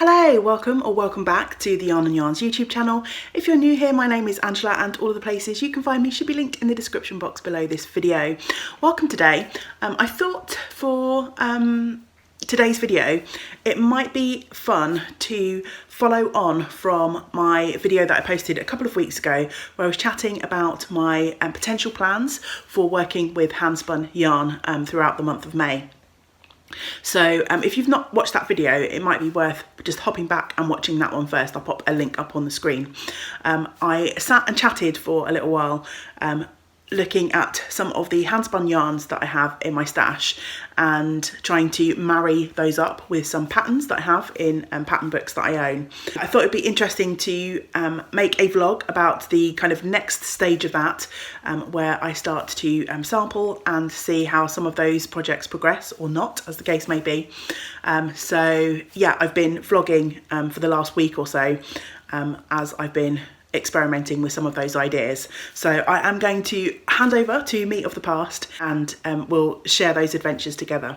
Hello, welcome or welcome back to the Yarn and Yarns YouTube channel. If you're new here, my name is Angela and all of the places you can find me should be linked in the description box below this video. Welcome today. I thought for today's video it might be fun to follow on from my video that I posted a couple of weeks ago where I was chatting about my potential plans for working with handspun yarn throughout the month of May. So if you've not watched that video, it might be worth just hopping back and watching that one first. I'll pop a link up on the screen. I sat and chatted for a little while looking at some of the handspun yarns that I have in my stash and trying to marry those up with some patterns that I have in pattern books that I own. I thought it'd be interesting to make a vlog about the kind of next stage of that, where I start to sample and see how some of those projects progress or not, as the case may be. So yeah, I've been vlogging for the last week or so as I've been experimenting with some of those ideas. So I am going to hand over to Meat of the Past and we'll share those adventures together.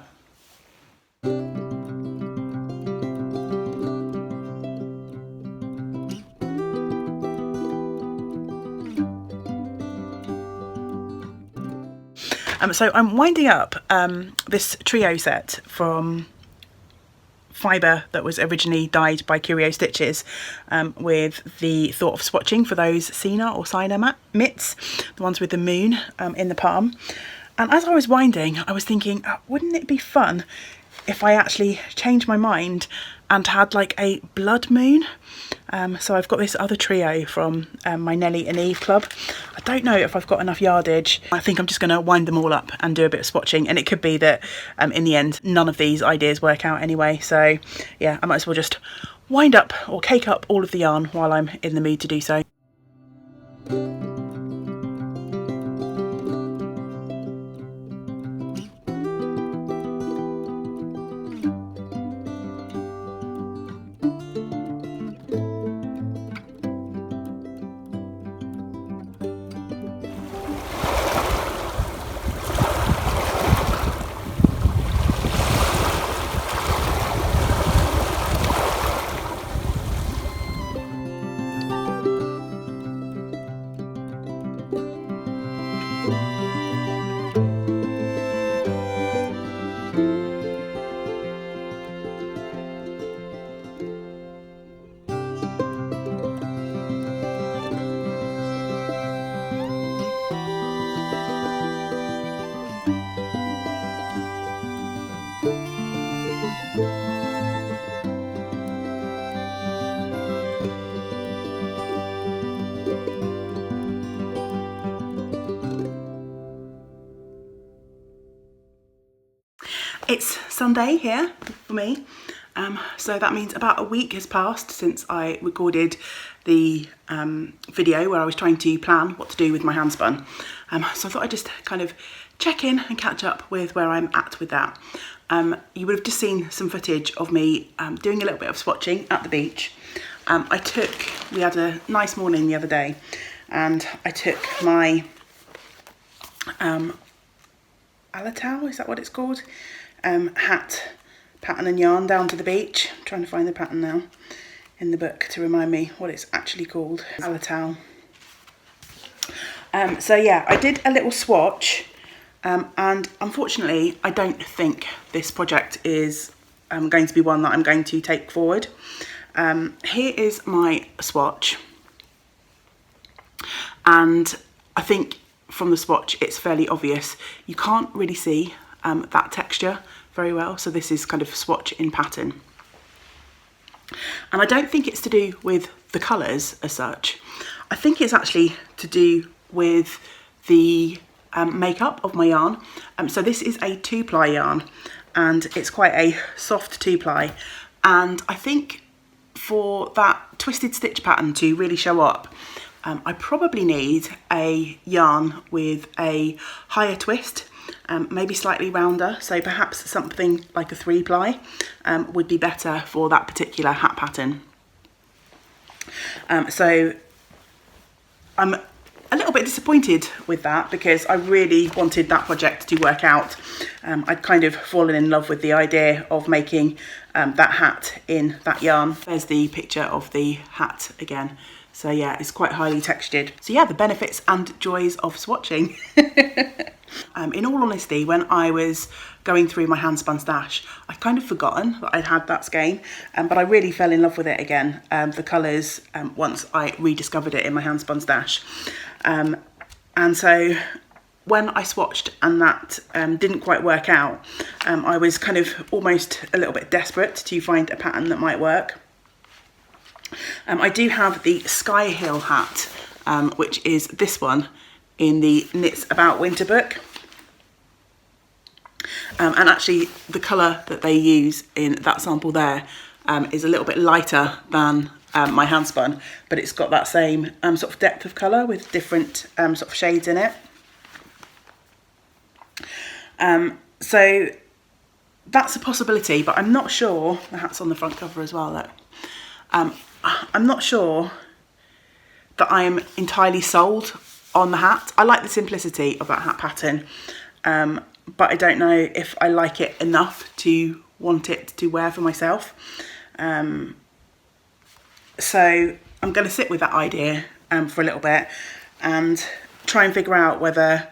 So I'm winding up this trio set from fibre that was originally dyed by Curio Stitches with the thought of swatching for those Sina or Sina mitts, the ones with the moon in the palm. And as I was winding, I was thinking, wouldn't it be fun if I actually changed my mind and had like a blood moon? So I've got this other trio from my Nellie and Eve club. I don't know if I've got enough yardage. I think I'm just going to wind them all up and do a bit of swatching, and it could be that in the end none of these ideas work out anyway. So yeah, I might as well just wind up or cake up all of the yarn while I'm in the mood to do so. It's Sunday here for me, so that means about a week has passed since I recorded the video where I was trying to plan what to do with my handspun. So I thought I'd just kind of check in and catch up with where I'm at with that. You would have just seen some footage of me doing a little bit of swatching at the beach. We had a nice morning the other day, and I took my Alatau, is that what it's called? Hat pattern and yarn down to the beach. I'm trying to find the pattern now in the book to remind me what it's actually called. Alatau. So yeah, I did a little swatch, and unfortunately I don't think this project is going to be one that I'm going to take forward. Here is my swatch, and I think from the swatch it's fairly obvious. You can't really see that texture very well, so this is kind of swatch in pattern. And I don't think it's to do with the colours as such. I think it's actually to do with the makeup of my yarn. So this is a 2-ply yarn, and it's quite a soft 2-ply, and I think for that twisted stitch pattern to really show up, I probably need a yarn with a higher twist, maybe slightly rounder, so perhaps something like a 3-ply would be better for that particular hat pattern. So I'm a little bit disappointed with that because I really wanted that project to work out. I'd kind of fallen in love with the idea of making that hat in that yarn. There's the picture of the hat again. So yeah, it's quite highly textured. So yeah, the benefits and joys of swatching. In all honesty, when I was going through my Handspun stash, I'd kind of forgotten that I'd had that skein, but I really fell in love with it again, the colours, once I rediscovered it in my Handspun stash. And so when I swatched and that didn't quite work out, I was kind of almost a little bit desperate to find a pattern that might work. I do have the Sky Hill hat, which is this one in the Knits About Winter book. And actually the colour that they use in that sample there is a little bit lighter than my Handspun, but it's got that same sort of depth of colour with different sort of shades in it. So that's a possibility, but I'm not sure. The hat's on the front cover as well, look. I'm not sure that I'm entirely sold on the hat. I like the simplicity of that hat pattern, but I don't know if I like it enough to want it to wear for myself. So I'm going to sit with that idea for a little bit and try and figure out whether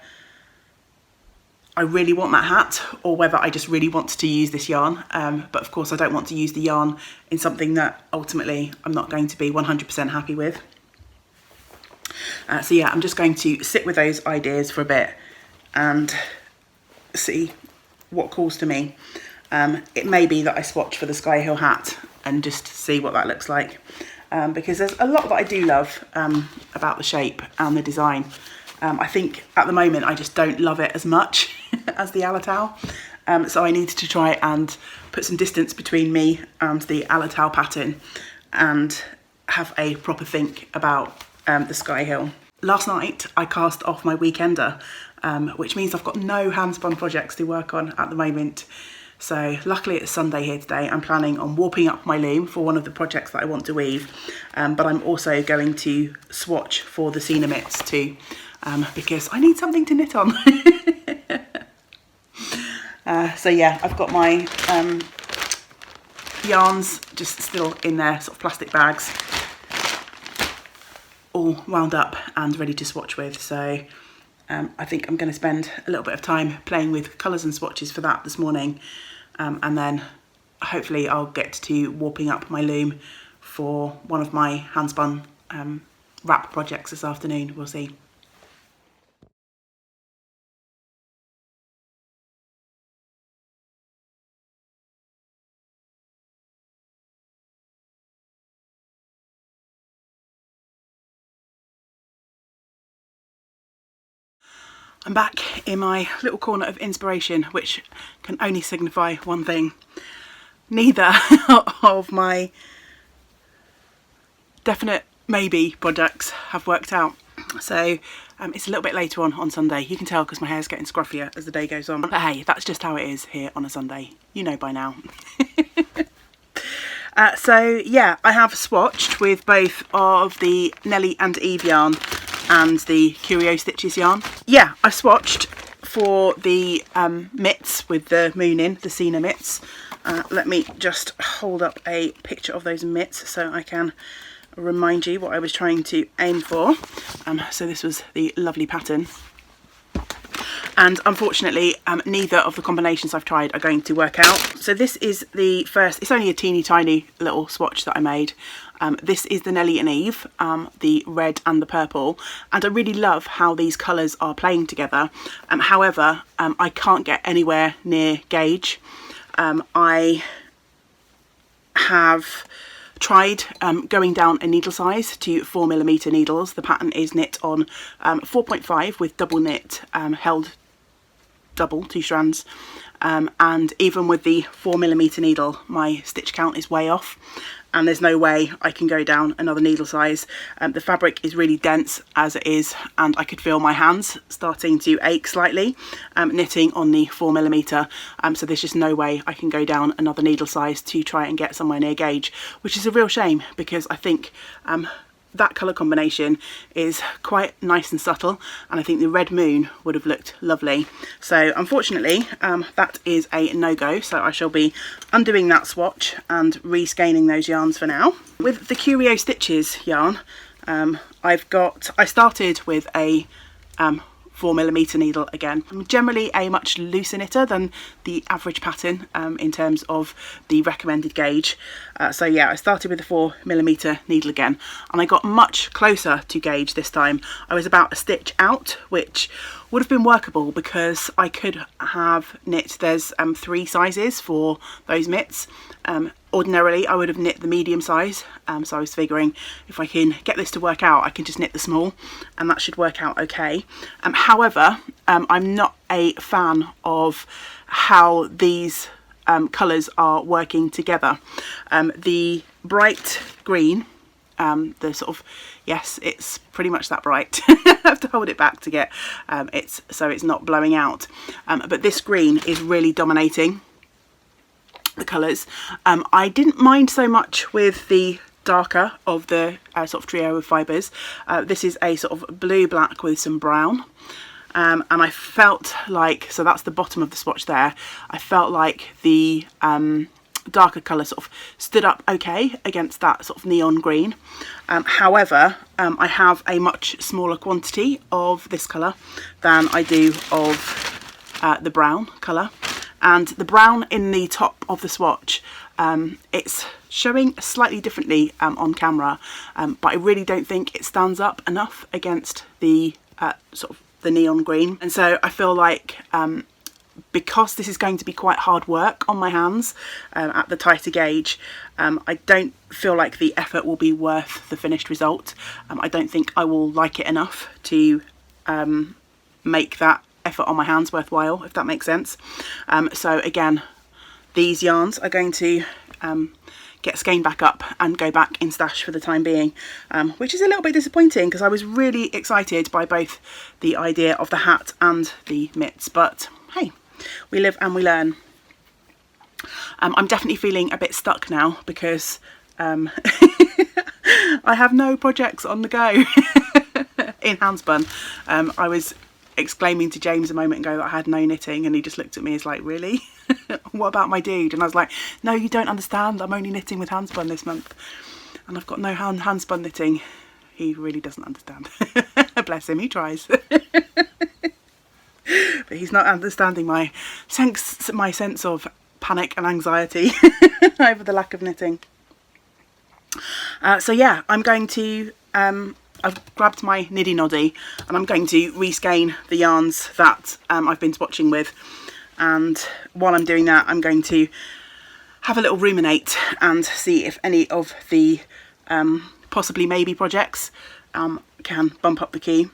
I really want that hat or whether I just really want to use this yarn. But of course I don't want to use the yarn in something that ultimately I'm not going to be 100% happy with. So yeah, I'm just going to sit with those ideas for a bit and see what calls to me. It may be that I swatch for the Sky Hill hat and just see what that looks like, because there's a lot that I do love about the shape and the design. I think at the moment I just don't love it as much as the Alatau, so I need to try and put some distance between me and the Alatau pattern and have a proper think about the Sky Hill. Last night I cast off my weekender, which means I've got no Handspun projects to work on at the moment. So luckily it's Sunday here today. I'm planning on warping up my loom for one of the projects that I want to weave, but I'm also going to swatch for the Sina mitts too, because I need something to knit on. So yeah, I've got my yarns just still in their sort of plastic bags, all wound up and ready to swatch with. So I think I'm going to spend a little bit of time playing with colours and swatches for that this morning, and then hopefully I'll get to warping up my loom for one of my Handspun wrap projects this afternoon. We'll see. I'm back in my little corner of inspiration, which can only signify one thing. Neither of my definite maybe projects have worked out. So it's a little bit later on Sunday. You can tell because my hair's getting scruffier as the day goes on. But hey, that's just how it is here on a Sunday. You know by now. So yeah, I have swatched with both of the Nelly and Eve yarn and the Curio Stitches yarn. Yeah, I swatched for the mitts with the moon in, the Sina mitts. Let me just hold up a picture of those mitts so I can remind you what I was trying to aim for. So this was the lovely pattern. And unfortunately, neither of the combinations I've tried are going to work out. So this is the first, it's only a teeny tiny little swatch that I made. This is the Nelly and Eve, the red and the purple. And I really love how these colours are playing together. However, I can't get anywhere near gauge. I have tried going down a needle size to 4mm needles. The pattern is knit on 4.5 with double knit held double, 2 strands, and even with the 4mm needle my stitch count is way off and there's no way I can go down another needle size. The fabric is really dense as it is and I could feel my hands starting to ache slightly knitting on the 4mm, so there's just no way I can go down another needle size to try and get somewhere near gauge, which is a real shame because I think that colour combination is quite nice and subtle, and I think the red moon would have looked lovely. So unfortunately that is a no-go, so I shall be undoing that swatch and rescanning those yarns for now. With the Curio Stitches yarn, I started with a 4mm needle again. I'm generally a much looser knitter than the average pattern in terms of the recommended gauge. So yeah, I started with a 4mm needle again, and I got much closer to gauge this time. I was about a stitch out, which would have been workable because I could have knit, there's 3 sizes for those mitts. Ordinarily I would have knit the medium size, so I was figuring if I can get this to work out, I can just knit the small and that should work out okay. However, I'm not a fan of how these colours are working together. The bright green, the sort of, yes, it's pretty much that bright. I have to hold it back to get so it's not blowing out, but this green is really dominating the colours. I didn't mind so much with the darker of the sort of trio of fibres. This is a sort of blue black with some brown, and I felt like, so that's the bottom of the swatch there, I felt like the darker colour sort of stood up okay against that sort of neon green. However, I have a much smaller quantity of this colour than I do of the brown colour. And the brown in the top of the swatch, it's showing slightly differently on camera, but I really don't think it stands up enough against the sort of the neon green. And so I feel like because this is going to be quite hard work on my hands at the tighter gauge, I don't feel like the effort will be worth the finished result. I don't think I will like it enough to make that effort on my hands worthwhile, if that makes sense. So again, these yarns are going to get skeined back up and go back in stash for the time being, which is a little bit disappointing because I was really excited by both the idea of the hat and the mitts, but hey, we live and we learn. I'm definitely feeling a bit stuck now because I have no projects on the go in Handspun. I was exclaiming to James a moment ago that I had no knitting, and he just looked at me as like, really? What about my dude? And I was like, no, you don't understand, I'm only knitting with Handspun this month and I've got no Handspun knitting. He really doesn't understand. Bless him, he tries. But he's not understanding my sense of panic and anxiety over the lack of knitting. So yeah, I'm going to I've grabbed my niddy noddy and I'm going to reskein the yarns that I've been swatching with, and while I'm doing that I'm going to have a little ruminate and see if any of the possibly maybe projects can bump up the key,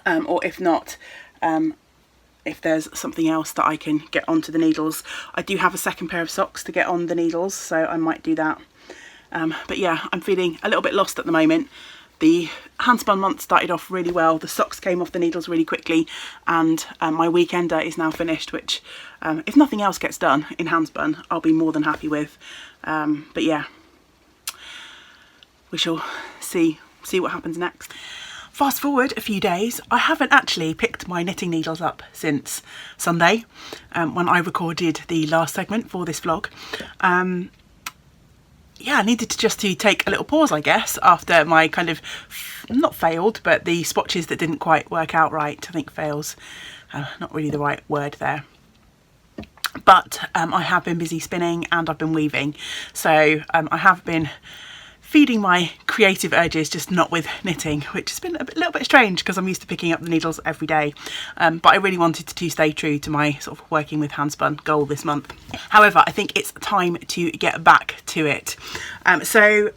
or if not, if there's something else that I can get onto the needles. I do have a second pair of socks to get on the needles, so I might do that. But yeah, I'm feeling a little bit lost at the moment. The Handspun month started off really well, the socks came off the needles really quickly, and my weekender is now finished, which if nothing else gets done in Handspun, I'll be more than happy with. But yeah, we shall see what happens next. Fast forward a few days, I haven't actually picked my knitting needles up since Sunday, when I recorded the last segment for this vlog. Yeah, I needed to take a little pause, I guess, after my kind of, not failed, but the swatches that didn't quite work out right. I think fail's not really the right word there. But I have been busy spinning and I've been weaving. So I have been feeding my creative urges, just not with knitting, which has been a little bit strange because I'm used to picking up the needles every day. But I really wanted to stay true to my sort of working with Handspun goal this month. However, I think it's time to get back to it. So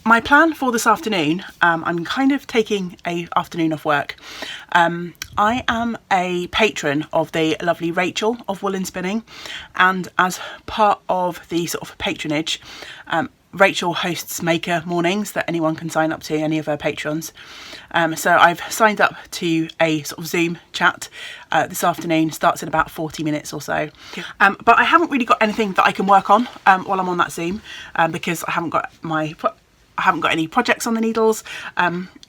my plan for this afternoon, I'm kind of taking an afternoon off work. I am a patron of the lovely Rachel of Woolen Spinning, and as part of the sort of patronage, Rachel hosts maker mornings that anyone can sign up to, any of her patrons. So I've signed up to a sort of Zoom chat this afternoon, starts in about 40 minutes or so. But I haven't really got anything that I can work on while I'm on that Zoom, because I haven't got I haven't got any projects on the needles.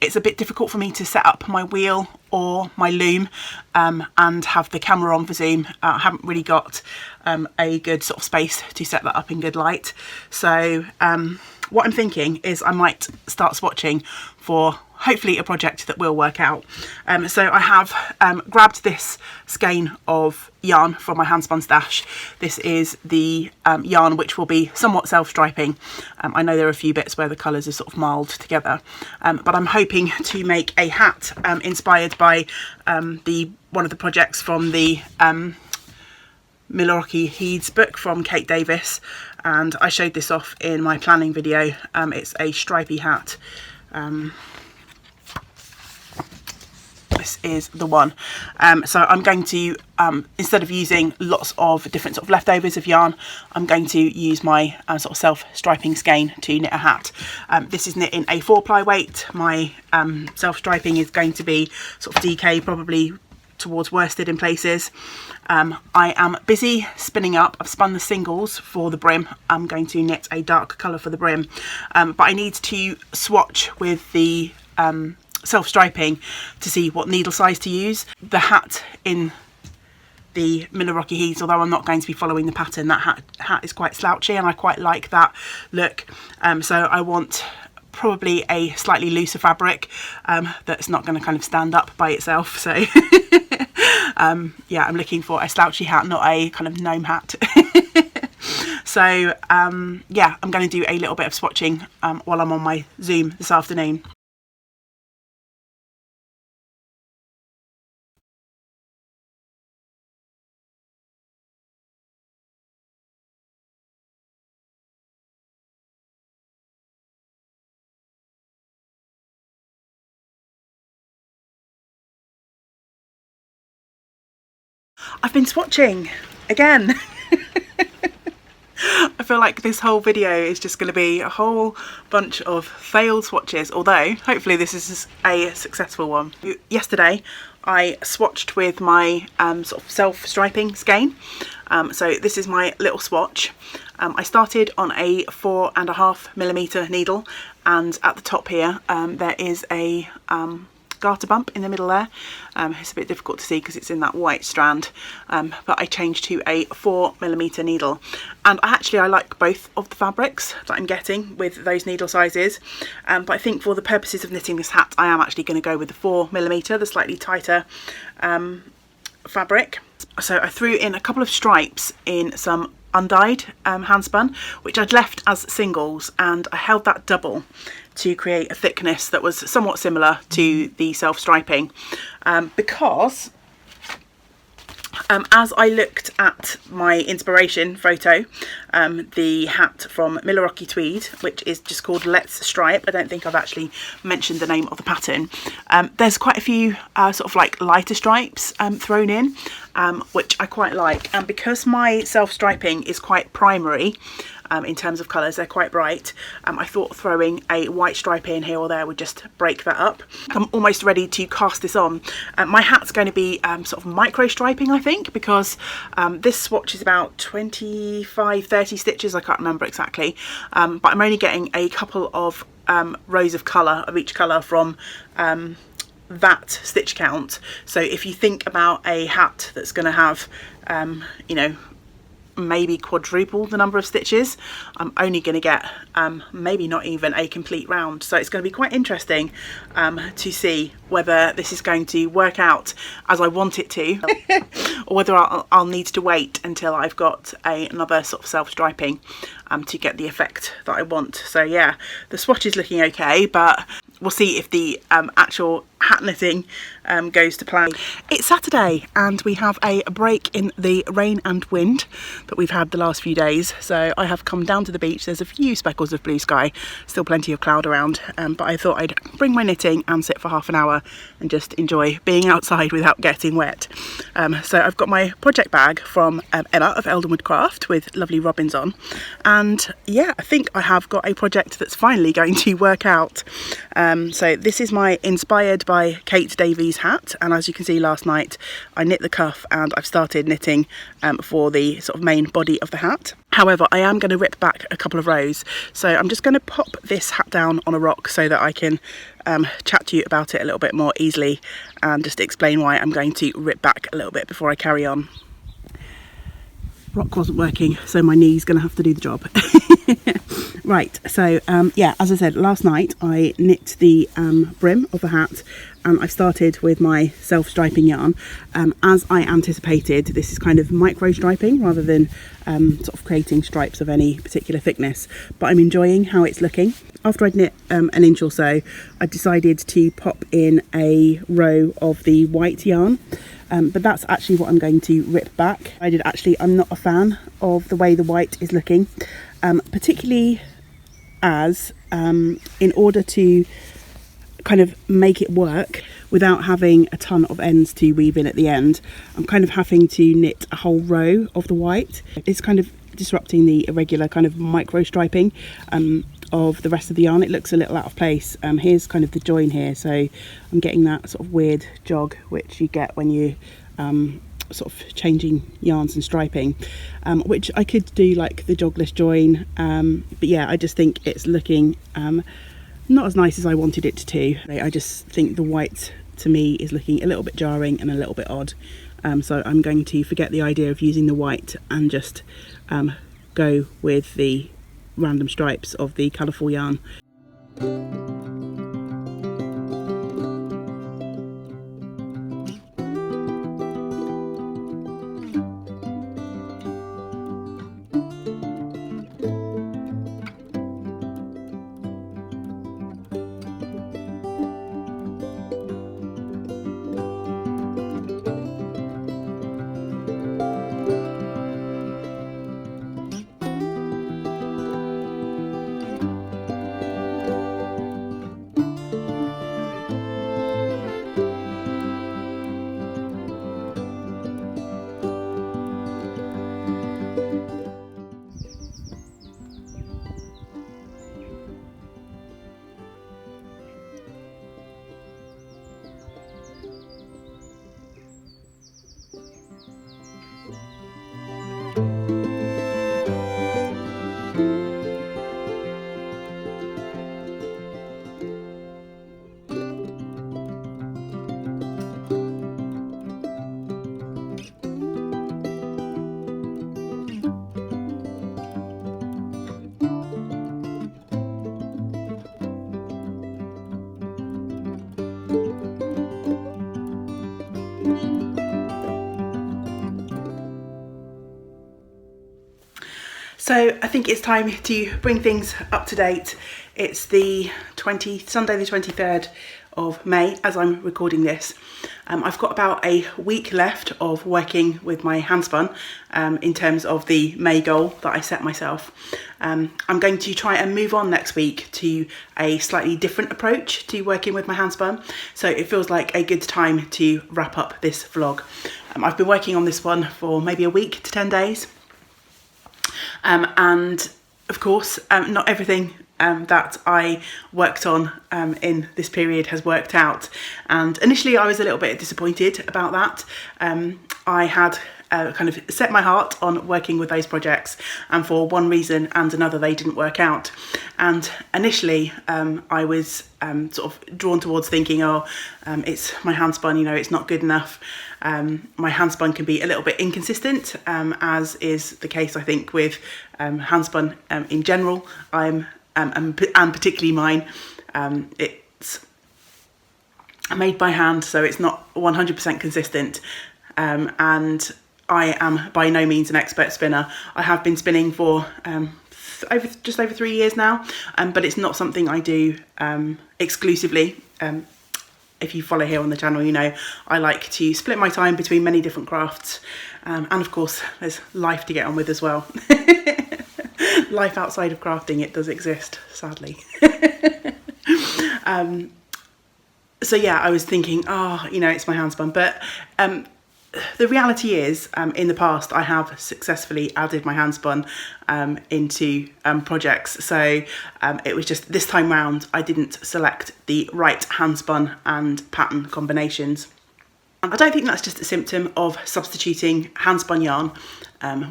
It's a bit difficult for me to set up my wheel or my loom and have the camera on for zoom. I haven't really got a good sort of space to set that up in good light. So what I'm thinking is I might start swatching for hopefully a project that will work out. So I have grabbed this skein of yarn from my Handspun stash. This is the yarn which will be somewhat self-striping. I know there are a few bits where the colours are sort of mild together, but I'm hoping to make a hat inspired by one of the projects from the Milwaukee Heeds book from Kate Davis, and I showed this off in my planning video. It's a stripy hat. This is the one. So I'm going to, instead of using lots of different sort of leftovers of yarn, I'm going to use my sort of self-striping skein to knit a hat. This is knit in a 4-ply weight. My self-striping is going to be sort of DK, probably towards worsted in places. I am busy spinning up. I've spun the singles for the brim. I'm going to knit a dark colour for the brim, but I need to swatch with the self-striping to see what needle size to use. The hat in the Milwaukee Heeds, although I'm not going to be following the pattern, that hat is quite slouchy and I quite like that look. So I want probably a slightly looser fabric that's not going to kind of stand up by itself. So yeah, I'm looking for a slouchy hat, not a kind of gnome hat. So yeah, I'm going to do a little bit of swatching while I'm on my Zoom this afternoon. I've been swatching again. I feel like this whole video is just going to be a whole bunch of failed swatches, although hopefully this is a successful one. Yesterday I swatched with my sort of self-striping skein. So this is my little swatch. I started on a 4.5mm needle, and at the top here there is a garter bump in the middle there. It's a bit difficult to see because it's in that white strand, but I changed to a 4mm needle, and I like both of the fabrics that I'm getting with those needle sizes, but I think for the purposes of knitting this hat I am actually going to go with the 4mm, the slightly tighter fabric. So I threw in a couple of stripes in some undyed handspun, which I'd left as singles, and I held that double to create a thickness that was somewhat similar to the self-striping, because as I looked at my inspiration photo, the hat from Milwaukee Tweed, which is just called Let's Stripe, I don't think I've actually mentioned the name of the pattern, there's quite a few sort of like lighter stripes thrown in, which I quite like, and because my self-striping is quite primary in terms of colours, they're quite bright, I thought throwing a white stripe in here or there would just break that up. I'm almost ready to cast this on. My hat's going to be sort of micro striping, I think, because this swatch is about 25-30 stitches, I can't remember exactly, but I'm only getting a couple of rows of colour of each colour from that stitch count. So if you think about a hat that's going to have you know, maybe quadruple the number of stitches, I'm only going to get maybe not even a complete round. So it's going to be quite interesting to see whether this is going to work out as I want it to, or whether I'll need to wait until I've got another sort of self-striping to get the effect that I want. So yeah, the swatch is looking okay, but we'll see if the actual hat knitting goes to plan. It's Saturday and we have a break in the rain and wind that we've had the last few days, so I have come down to the beach. There's a few speckles of blue sky, still plenty of cloud around, but I thought I'd bring my knitting and sit for half an hour and just enjoy being outside without getting wet. So I've got my project bag from Emma of Eldenwood Craft with lovely robins on, and yeah, I think I have got a project that's finally going to work out. So this is my inspired by by Kate Davies hat, and as you can see, last night I knit the cuff and I've started knitting for the sort of main body of the hat. However, I am going to rip back a couple of rows, so I'm just going to pop this hat down on a rock so that I can chat to you about it a little bit more easily and just explain why I'm going to rip back a little bit before I carry on. Rock wasn't working, so my knee's going to have to do the job. Right, so yeah, as I said, last night I knit the brim of the hat, and I've started with my self-striping yarn. As I anticipated, this is kind of micro striping rather than sort of creating stripes of any particular thickness, but I'm enjoying how it's looking. After I'd knit an inch or so, I decided to pop in a row of the white yarn. But that's actually what I'm going to rip back. I'm not a fan of the way the white is looking, particularly as in order to kind of make it work without having a ton of ends to weave in at the end, I'm kind of having to knit a whole row of the white. It's kind of disrupting the irregular kind of micro striping of the rest of the yarn. It looks a little out of place. Here's kind of the join here, so I'm getting that sort of weird jog which you get when you sort of changing yarns and striping, which I could do like the jogless join, but yeah, I just think it's looking not as nice as I wanted it to. I just think the white to me is looking a little bit jarring and a little bit odd, so I'm going to forget the idea of using the white and just go with the random stripes of the colourful yarn. So I think it's time to bring things up to date. It's the Sunday the 23rd of May as I'm recording this. I've got about a week left of working with my handspun in terms of the May goal that I set myself. I'm going to try and move on next week to a slightly different approach to working with my handspun, so it feels like a good time to wrap up this vlog. I've been working on this one for maybe a week to 10 days. And of course, not everything that I worked on in this period has worked out. And initially I was a little bit disappointed about that. I had kind of set my heart on working with those projects, and for one reason and another they didn't work out. And initially I was sort of drawn towards thinking, it's my handspun, you know, it's not good enough. My handspun can be a little bit inconsistent, as is the case I think with handspun in general. And particularly mine, it's made by hand, so it's not 100% consistent, and I am by no means an expert spinner. I have been spinning for just over 3 years now, but it's not something I do exclusively. If you follow here on the channel, you know I like to split my time between many different crafts, and of course there's life to get on with as well. Life outside of crafting, it does exist, sadly. So yeah, I was thinking, you know, it's my handspun, but the reality is, in the past, I have successfully added my handspun into projects. So it was just this time round, I didn't select the right handspun and pattern combinations. I don't think that's just a symptom of substituting handspun yarn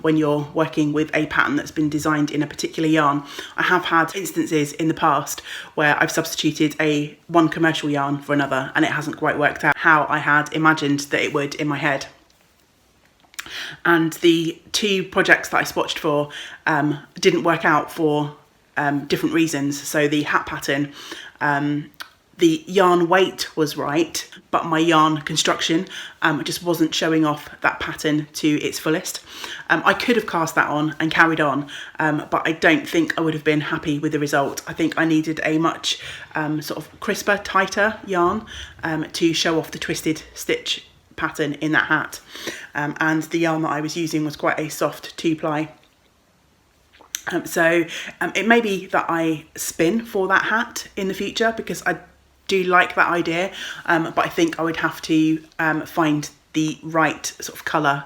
when you're working with a pattern that's been designed in a particular yarn. I have had instances in the past where I've substituted one commercial yarn for another, and it hasn't quite worked out how I had imagined that it would in my head. And the 2 projects that I swatched for didn't work out for different reasons. So the hat pattern, the yarn weight was right, but my yarn construction just wasn't showing off that pattern to its fullest. I could have cast that on and carried on, but I don't think I would have been happy with the result. I think I needed a much sort of crisper, tighter yarn to show off the twisted stitch pattern in that hat. And the yarn that I was using was quite a soft 2-ply. So it may be that I spin for that hat in the future, because I do like that idea, but I think I would have to find the right sort of colour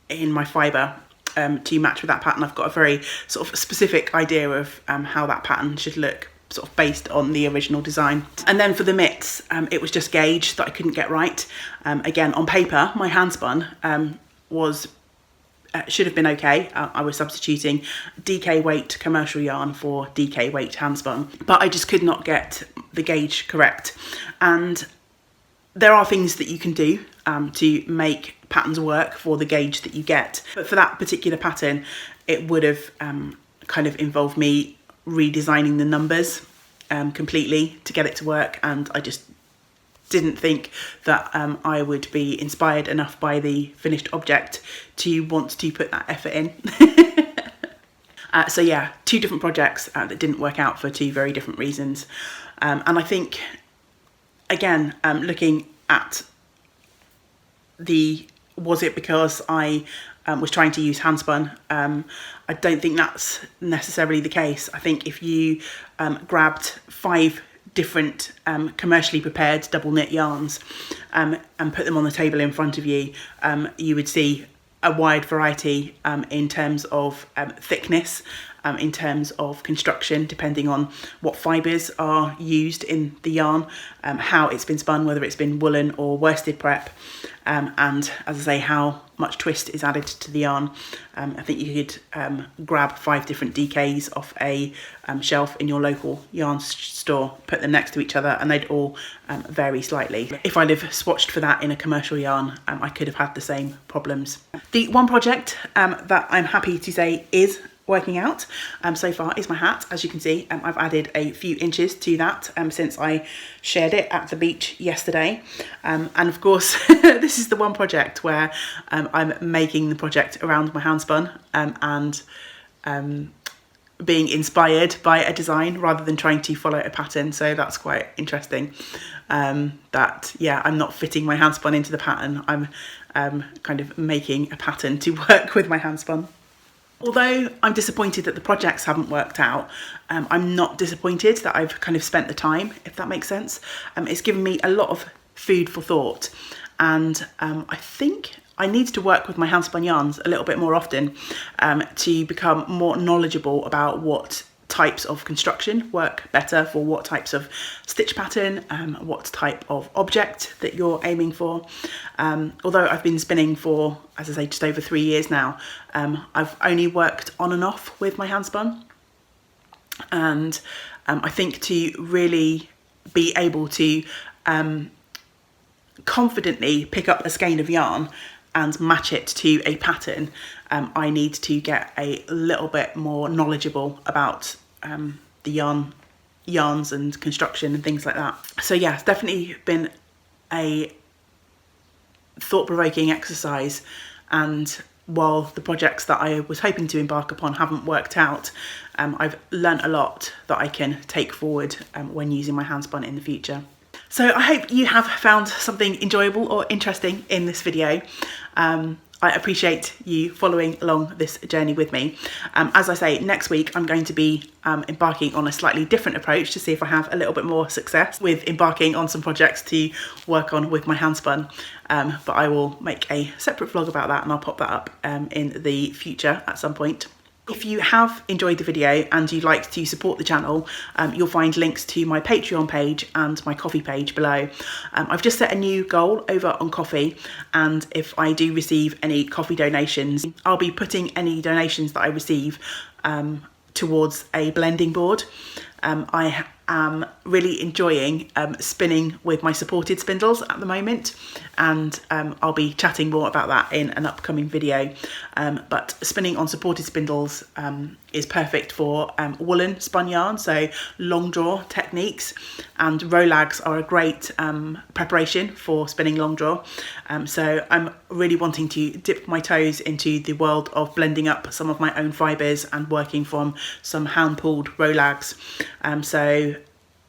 in my fibre to match with that pattern. I've got a very sort of specific idea of how that pattern should look, sort of based on the original design. And then for the mitts, it was just gauge that I couldn't get right. Again, on paper, my handspun should have been okay. I was substituting DK weight commercial yarn for DK weight handspun, but I just could not get the gauge correct. And there are things that you can do to make patterns work for the gauge that you get. But for that particular pattern, it would have kind of involved me redesigning the numbers completely to get it to work, and I just didn't think that I would be inspired enough by the finished object to want to put that effort in. So yeah, 2 different projects that didn't work out for 2 very different reasons. And I think, again, looking at was it because I was trying to use handspun? I don't think that's necessarily the case. I think if you grabbed 5 different commercially prepared double knit yarns and put them on the table in front of you, you would see a wide variety in terms of thickness, in terms of construction, depending on what fibres are used in the yarn, how it's been spun, whether it's been woolen or worsted prep, and as I say, how much twist is added to the yarn. I think you could grab 5 different DKs off a shelf in your local yarn store, put them next to each other, and they'd all vary slightly. If I'd have swatched for that in a commercial yarn, I could have had the same problems. The one project that I'm happy to say is working out so far is my hat. As you can see, I've added a few inches to that since I shared it at the beach yesterday, and of course this is the one project where I'm making the project around my handspun and being inspired by a design rather than trying to follow a pattern. So that's quite interesting, that yeah, I'm not fitting my handspun into the pattern, I'm kind of making a pattern to work with my handspun. Although I'm disappointed that the projects haven't worked out, I'm not disappointed that I've kind of spent the time, if that makes sense. It's given me a lot of food for thought, and I think I need to work with my handspun yarns a little bit more often to become more knowledgeable about what types of construction work better for what types of stitch pattern, what type of object that you're aiming for. Although I've been spinning for, as I say, just over 3 years now, I've only worked on and off with my handspun, and I think to really be able to confidently pick up a skein of yarn and match it to a pattern, I need to get a little bit more knowledgeable about the yarns and construction and things like that. So yeah, it's definitely been a thought-provoking exercise, and while the projects that I was hoping to embark upon haven't worked out, I've learnt a lot that I can take forward when using my handspun in the future. So I hope you have found something enjoyable or interesting in this video. I appreciate you following along this journey with me. As I say, next week I'm going to be embarking on a slightly different approach to see if I have a little bit more success with embarking on some projects to work on with my Handspun. But I will make a separate vlog about that, and I'll pop that up in the future at some point. If you have enjoyed the video and you'd like to support the channel, you'll find links to my Patreon page and my Ko-fi page below. I've just set a new goal over on Ko-fi, and if I do receive any Ko-fi donations, I'll be putting any donations that I receive towards a blending board. I am really enjoying spinning with my supported spindles at the moment, and I'll be chatting more about that in an upcoming video. But spinning on supported spindles is perfect for woolen spun yarn, so long draw techniques, and rolags are a great preparation for spinning long draw. So I'm really wanting to dip my toes into the world of blending up some of my own fibres and working from some hand pulled rolags. So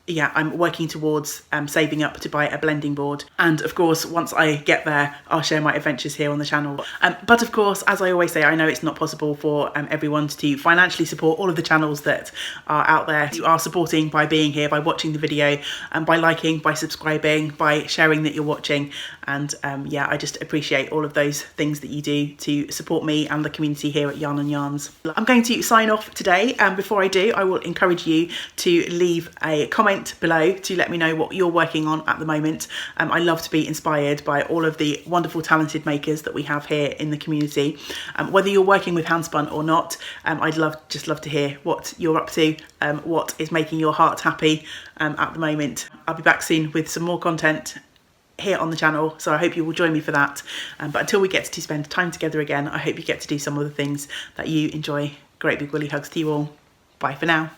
yeah, I'm working towards saving up to buy a blending board. And of course, once I get there, I'll share my adventures here on the channel. But of course, as I always say, I know it's not possible for everyone to financially support all of the channels that are out there. You are supporting by being here, by watching the video, and by liking, by subscribing, by sharing that you're watching. And yeah, I just appreciate all of those things that you do to support me and the community here at Yarn and Yarns. I'm going to sign off today, and before I do, I will encourage you to leave a comment below to let me know what you're working on at the moment. I love to be inspired by all of the wonderful talented makers that we have here in the community. Whether you're working with Handspun or not, I'd just love to hear what you're up to, what is making your heart happy at the moment. I'll be back soon with some more content here on the channel, so I hope you will join me for that. But until we get to spend time together again, I hope you get to do some of the things that you enjoy. Great big woolly hugs to you all. Bye for now.